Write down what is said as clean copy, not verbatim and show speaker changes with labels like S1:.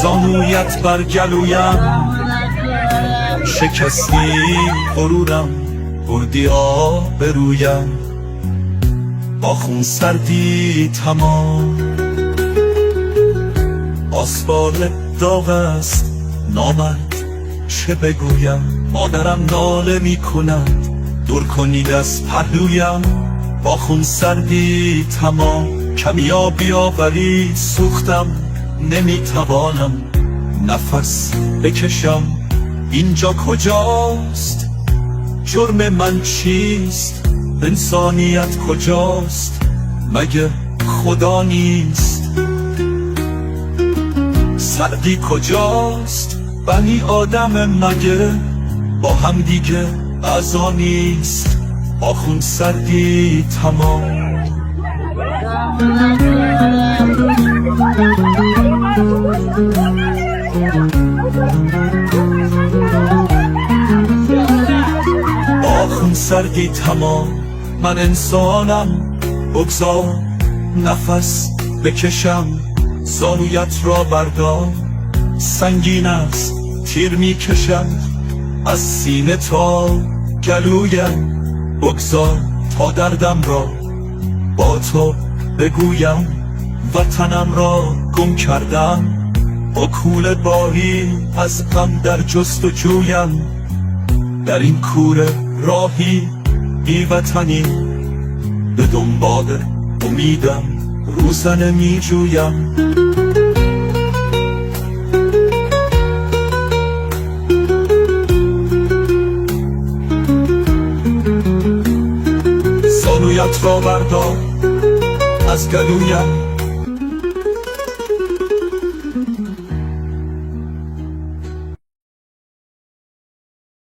S1: زانویت بر گلویم، شکستی غرورم، بردی آبرویم، با خون سردی تمام. آسفال داغ است نامرد، چه بگویم؟ مادرم ناله می کند، دور کنید از پهلویم، با خون سردی تمام. کمی آبی آوری سوختم، نمیتوانم نفس بکشم. اینجا کجاست؟ جرم من چیست؟ انسانیت کجاست؟ مگه خدا نیست؟ سردی کجاست؟ بنی آدم مگه با هم دیگه اعضا نیست؟ با خون سردی تمام. با خون سردی تمام. من انسانم، بگذار نفس بکشم. زانویت را بردار، سنگین است تیر می کشم از سینه تا گلویم. بگذار تا دردم را با تو بگویم. وطنم را گم کردم، با کوله باری از غم در جستجویم. در این کوره راهی بی وطنی، به دنبال امیدم روزنه می جویم. زانویت را بردار از گلویم،